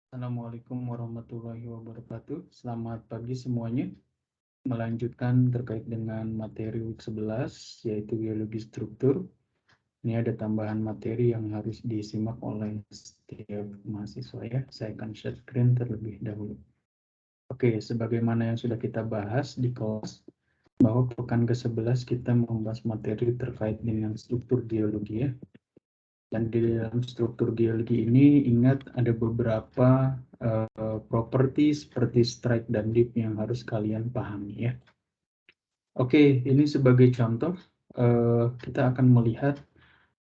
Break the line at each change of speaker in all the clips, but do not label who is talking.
Assalamualaikum warahmatullahi wabarakatuh. Selamat pagi semuanya. Melanjutkan terkait dengan materi week 11, yaitu biologi struktur. Ini ada tambahan materi yang harus disimak oleh setiap mahasiswa ya. Saya akan share screen terlebih dahulu. Oke, sebagaimana yang sudah kita bahas di kelas, bahwa pekan ke-11 kita membahas materi terkait dengan struktur geologi ya. Dan di dalam struktur geologi ini ingat ada beberapa properti seperti strike dan dip yang harus kalian pahami ya. Oke, ini sebagai contoh kita akan melihat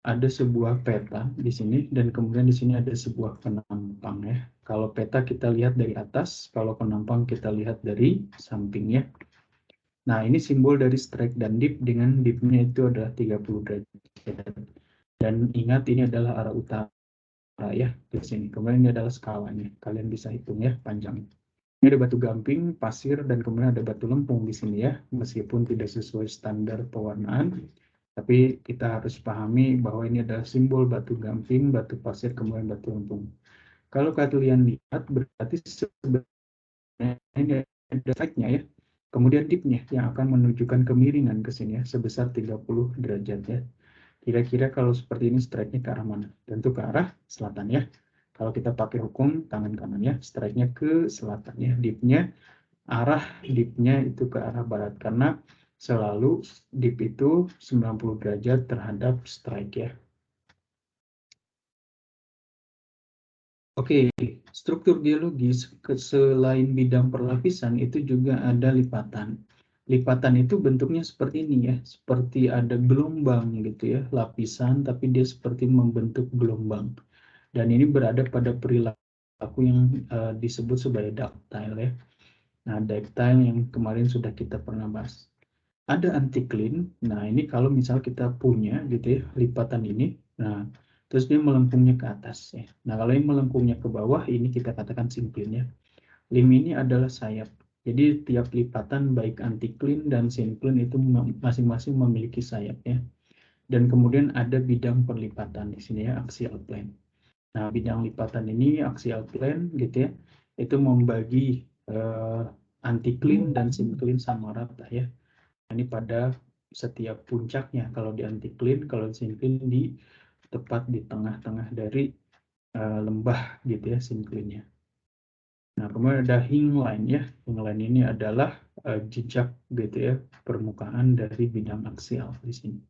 ada sebuah peta di sini dan kemudian di sini ada sebuah penampang ya. Kalau peta kita lihat dari atas, kalau penampang kita lihat dari samping ya. Nah, ini simbol dari strike dan dip dengan dipnya itu adalah 30 derajat. Dan ingat ini adalah arah utara ya di sini. Kemudian ini adalah skalanya. Kalian bisa hitung ya panjangnya. Ini ada batu gamping, pasir, dan kemudian ada batu lempung di sini ya. Meskipun tidak sesuai standar pewarnaan, tapi kita harus pahami bahwa ini adalah simbol batu gamping, batu pasir, kemudian batu lempung. Kalau kalian lihat berarti sebenarnya ini ada strike-nya ya. Kemudian dip-nya yang akan menunjukkan kemiringan ke sini ya sebesar 30 derajat ya. Kira-kira kalau seperti ini strike-nya ke arah mana? Tentu ke arah selatan ya. Kalau kita pakai hukum tangan kanan ya, strike-nya ke selatan ya. Arah dip-nya itu ke arah barat karena selalu dip itu 90 derajat terhadap strike ya. Oke, struktur geologis selain bidang perlapisan itu juga ada lipatan. Lipatan itu bentuknya seperti ini ya, seperti ada gelombang gitu ya, lapisan tapi dia seperti membentuk gelombang. Dan ini berada pada perilaku yang disebut sebagai ductile ya. Nah, ductile yang kemarin sudah kita pernah bahas. Ada anticline. Nah, ini kalau misal kita punya gitu ya, lipatan ini. Nah, terus dia melengkungnya ke atas ya. Nah, kalau yang melengkungnya ke bawah ini kita katakan syncline ya. Lim ini adalah sayap. Jadi tiap lipatan baik anticline dan syncline itu masing-masing memiliki sayap ya. Dan kemudian ada bidang perlipatan di sini ya, axial plane. Nah, bidang lipatan ini axial plane gitu ya, itu membagi anticline dan syncline sama rata ya. Ini pada setiap puncaknya, kalau di anticline, kalau di syncline di tepat di tengah-tengah dari lembah gitu ya syncline-nya. Nah, kemudian ada hingline ya. Hingline ini adalah jejak gitu ya permukaan dari bidang aksial di sini.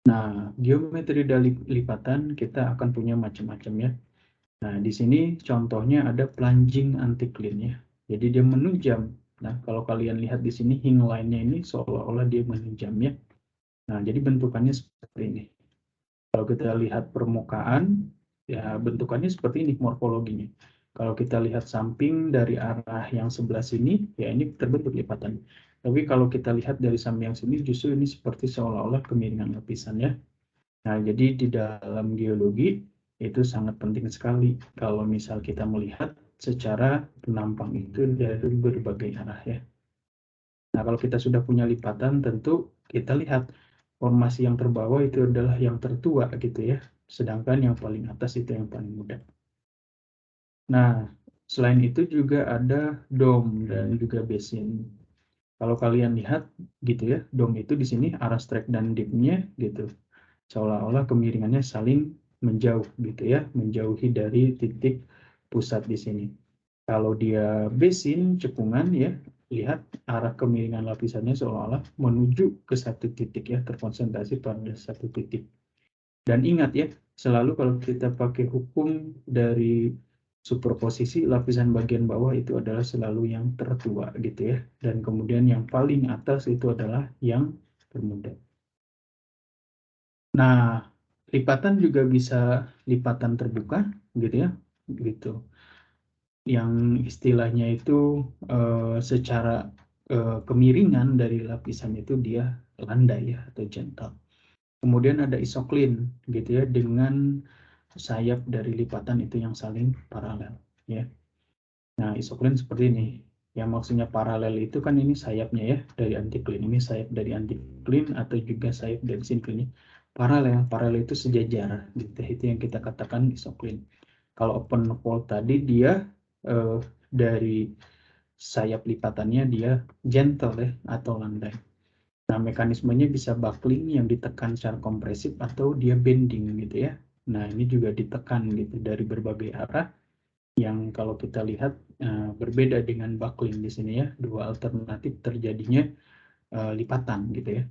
Nah, geometri dari lipatan kita akan punya macam-macam ya. Nah, di sini contohnya ada plunging anticline ya. Jadi dia menunjam. Nah, kalau kalian lihat di sini hingline-nya ini seolah-olah dia menunjam ya. Nah, jadi bentukannya seperti ini. Kalau kita lihat permukaan, ya bentukannya seperti ini morfologinya. Kalau kita lihat samping dari arah yang sebelah sini, ya ini terbentuk lipatan. Tapi kalau kita lihat dari samping yang sini, justru ini seperti seolah-olah kemiringan lapisan ya. Nah, jadi di dalam geologi itu sangat penting sekali kalau misal kita melihat secara penampang itu dari berbagai arah ya. Nah, kalau kita sudah punya lipatan, tentu kita lihat formasi yang terbawah itu adalah yang tertua gitu ya. Sedangkan yang paling atas itu yang paling muda. Nah, selain itu juga ada dome dan juga basin. Kalau kalian lihat gitu ya, dome itu di sini arah strike dan dip-nya gitu. Seolah-olah kemiringannya saling menjauh gitu ya, menjauhi dari titik pusat di sini. Kalau dia basin, cekungan ya, lihat arah kemiringan lapisannya seolah-olah menuju ke satu titik ya, terkonsentrasi pada satu titik. Dan ingat ya, selalu kalau kita pakai hukum dari superposisi, lapisan bagian bawah itu adalah selalu yang tertua gitu ya. Dan kemudian yang paling atas itu adalah yang termuda. Nah, lipatan juga bisa lipatan terbuka gitu ya, gitu. Yang istilahnya itu secara kemiringan dari lapisan itu dia landai ya atau gentle. Kemudian ada isoklin gitu ya dengan sayap dari lipatan itu yang saling paralel ya. Nah, isoklin seperti ini. Yang maksudnya paralel itu kan ini sayapnya ya dari antiklin. Ini sayap dari antiklin atau juga sayap dari sinklin. Paralel itu sejajar gitu. Itu yang kita katakan isoklin. Kalau open fault tadi dia dari sayap lipatannya dia gentle ya atau landai. Nah, mekanismenya bisa buckling yang ditekan secara kompresif atau dia bending gitu ya. Nah, ini juga ditekan gitu dari berbagai arah yang kalau kita lihat berbeda dengan buckling di sini ya. Dua alternatif terjadinya lipatan gitu ya.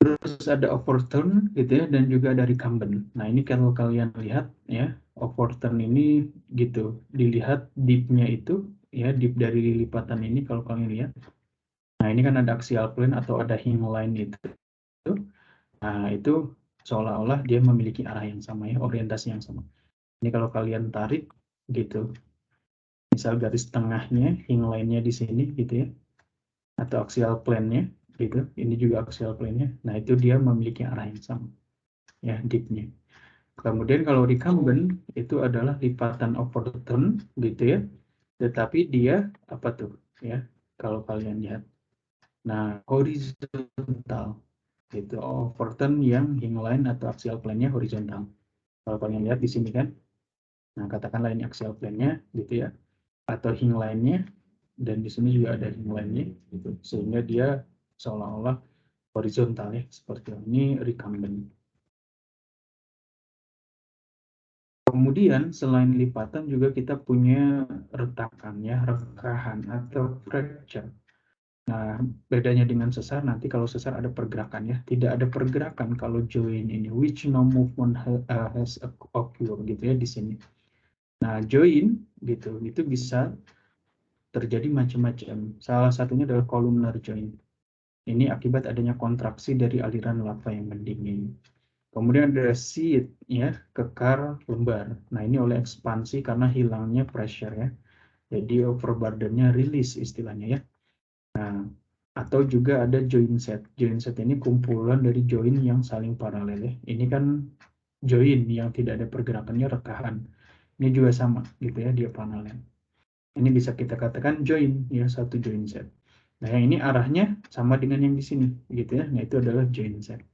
Terus ada overturn gitu ya dan juga ada recumbent. Nah, ini kalau kalian lihat ya, overturn ini gitu. Dilihat dipnya itu ya, dip dari lipatan ini kalau kalian lihat. Nah, ini kan ada axial plane atau ada hing line itu. Nah, itu seolah-olah dia memiliki arah yang sama ya, orientasi yang sama. Ini kalau kalian tarik gitu. Misal garis tengahnya, hing line-nya di sini gitu ya. Atau axial plane-nya gitu. Ini juga axial plane-nya. Nah, itu dia memiliki arah yang sama. Ya, dip-nya. Kemudian kalau recumbent itu adalah lipatan overturn gitu ya. Tetapi dia apa tuh ya? Kalau kalian lihat. Nah, horizontal gitu. Overturn yang hing line atau axial plane-nya horizontal. Kalau kalian lihat di sini kan. Nah, katakanlah ini axial plane-nya gitu ya. Atau hing line-nya dan di sini juga ada hing line-nya gitu. Sehingga dia seolah-olah horizontal ya, seperti ini recumbent. Kemudian selain lipatan juga kita punya retakan ya, rekahan atau fracture. Nah, bedanya dengan sesar nanti kalau sesar ada pergerakan ya, tidak ada pergerakan kalau join ini, which no movement has occurred gitu ya di sini. Nah, join gitu, itu bisa terjadi macam-macam. Salah satunya adalah columnar join. Ini akibat adanya kontraksi dari aliran lava yang mendingin. Kemudian ada seed, ya, kekar lembar. Nah, ini oleh ekspansi karena hilangnya pressure ya. Jadi overburdennya release istilahnya ya. Nah, atau juga ada join set. Join set ini kumpulan dari join yang saling paralel ya. Ini kan join yang tidak ada pergerakannya rekahan. Ini juga sama gitu ya, dia paralel. Ini bisa kita katakan join ya, satu join set. Nah, yang ini arahnya sama dengan yang di sini gitu ya. Nah, itu adalah join set.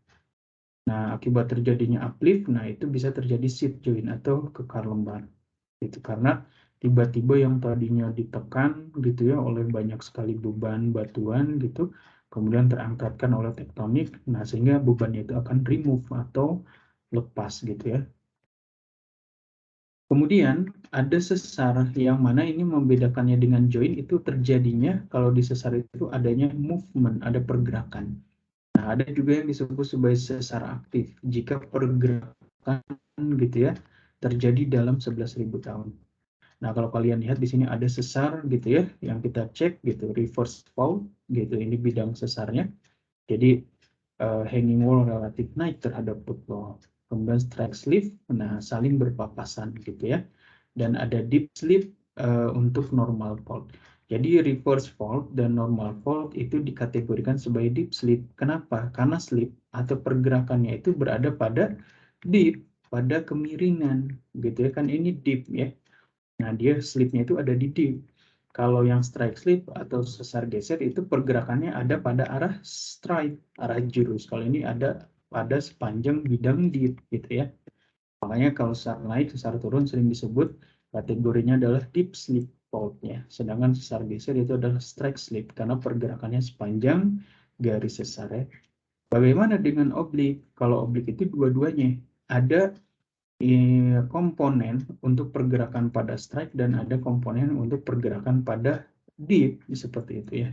Nah, akibat terjadinya uplift, nah itu bisa terjadi seed join atau kekar lembar. Itu karena tiba-tiba yang tadinya ditekan gitu ya oleh banyak sekali beban batuan gitu, kemudian terangkatkan oleh tektonik, nah sehingga beban itu akan remove atau lepas gitu ya. Kemudian ada sesar yang mana ini membedakannya dengan join itu terjadinya kalau di sesar itu adanya movement, ada pergerakan. Nah, ada juga yang disebut sebagai sesar aktif jika pergerakan gitu ya terjadi dalam 11.000 tahun. Nah, kalau kalian lihat di sini ada sesar gitu ya yang kita cek gitu, reverse fault gitu, ini bidang sesarnya. Jadi hanging wall relatif naik terhadap footwall. Kemudian strike slip, nah saling berpapasan gitu ya. Dan ada deep slip untuk normal fault. Jadi reverse fault dan normal fault itu dikategorikan sebagai deep slip. Kenapa? Karena slip atau pergerakannya itu berada pada deep, pada kemiringan gitu ya. Kan ini deep ya. Nah, dia slipnya itu ada di deep. Kalau yang strike slip atau sesar geser itu pergerakannya ada pada arah strike, arah jurus. Kalau ini ada pada sepanjang bidang deep gitu ya. Makanya kalau sesar naik, sesar turun sering disebut kategorinya adalah deep slip fault ya. Sedangkan sesar geser itu adalah strike slip karena pergerakannya sepanjang garis sesar ya. Bagaimana dengan oblik? Kalau oblik itu dua-duanya ada komponen untuk pergerakan pada strike dan ada komponen untuk pergerakan pada deep seperti itu ya.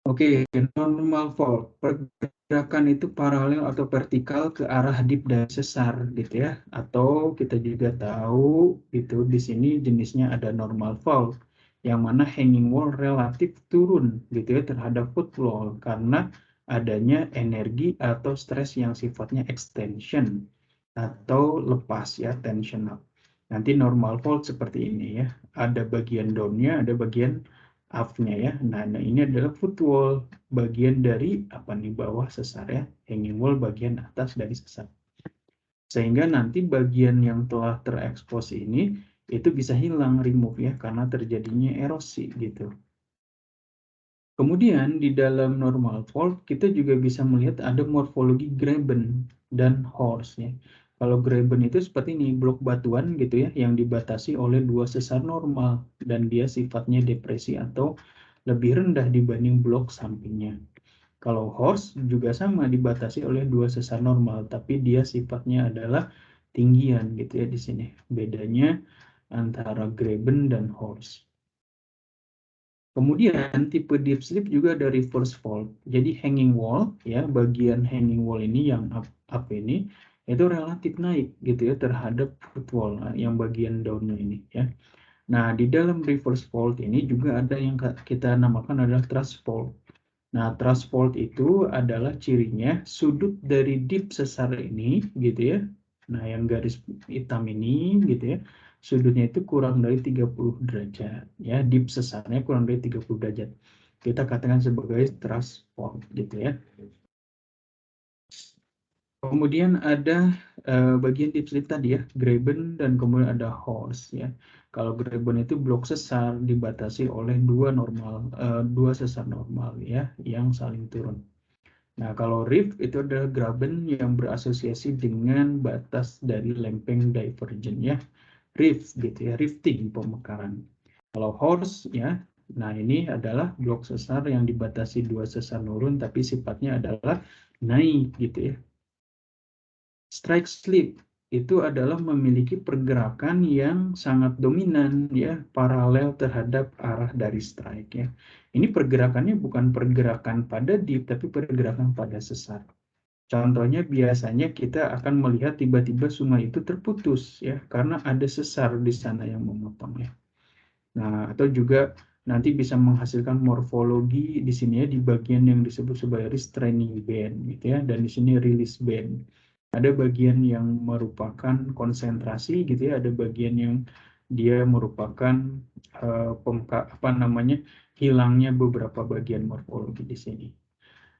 Oke, normal fault. Pergerakan itu paralel atau vertikal ke arah deep dan sesar gitu ya. Atau kita juga tahu itu di sini jenisnya ada normal fault yang mana hanging wall relatif turun gitu ya terhadap foot wall karena adanya energi atau stres yang sifatnya extension atau lepas ya, tensional. Nanti normal fault seperti ini ya. Ada bagian down-nya, ada bagian up-nya ya. Nah, ini adalah footwall, bagian dari apa nih bawah sesar ya. Hanging wall bagian atas dari sesar. Sehingga nanti bagian yang telah terekspos ini itu bisa hilang, remove ya, karena terjadinya erosi gitu. Kemudian di dalam normal fault kita juga bisa melihat ada morfologi graben dan horst ya. Kalau graben itu seperti ini, blok batuan gitu ya yang dibatasi oleh dua sesar normal dan dia sifatnya depresi atau lebih rendah dibanding blok sampingnya. Kalau horst juga sama dibatasi oleh dua sesar normal tapi dia sifatnya adalah tinggian gitu ya di sini. Bedanya antara graben dan horst. Kemudian tipe deep slip juga ada reverse fault. Jadi hanging wall ya, bagian hanging wall ini yang up ini itu relatif naik gitu ya terhadap foot wall yang bagian downnya ini ya. Nah, di dalam reverse fault ini juga ada yang kita namakan adalah thrust fault. Nah, thrust fault itu adalah cirinya sudut dari deep sesar ini gitu ya. Nah, yang garis hitam ini gitu ya. Sudutnya itu kurang dari 30 derajat ya, deep sesarnya kurang dari 30 derajat. Kita katakan sebagai thrust fault gitu ya. Kemudian ada bagian deep slip tadi ya, graben dan kemudian ada horst ya. Kalau graben itu blok sesar dibatasi oleh dua sesar normal ya yang saling turun. Nah, kalau rift itu adalah graben yang berasosiasi dengan batas dari lempeng divergen ya. Rift gitu ya, rifting pemekaran. Kalau horst ya, nah ini adalah blok sesar yang dibatasi dua sesar nurun tapi sifatnya adalah naik gitu ya. Strike slip itu adalah memiliki pergerakan yang sangat dominan ya, paralel terhadap arah dari strike ya. Ini pergerakannya bukan pergerakan pada dip tapi pergerakan pada sesar. Contohnya biasanya kita akan melihat tiba-tiba sungai itu terputus ya karena ada sesar di sana yang memotongnya. Nah, atau juga nanti bisa menghasilkan morfologi di sini ya di bagian yang disebut sebagai restraining band gitu ya, dan di sini release band. Ada bagian yang merupakan konsentrasi gitu ya, ada bagian yang dia merupakan hilangnya beberapa bagian morfologi di sini.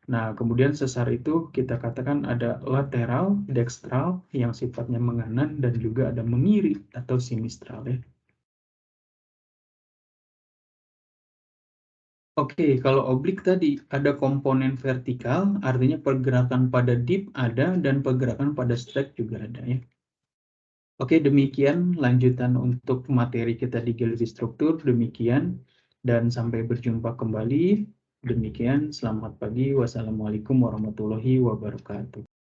Nah, kemudian sesar itu kita katakan ada lateral, dekstral yang sifatnya menganan dan juga ada mengiri atau sinistral ya. Oke, kalau oblik tadi ada komponen vertikal, artinya pergerakan pada dip ada dan pergerakan pada strike juga ada ya. Oke, demikian lanjutan untuk materi kita di geologi struktur, demikian dan sampai berjumpa kembali. Demikian, selamat pagi. Wassalamualaikum warahmatullahi wabarakatuh.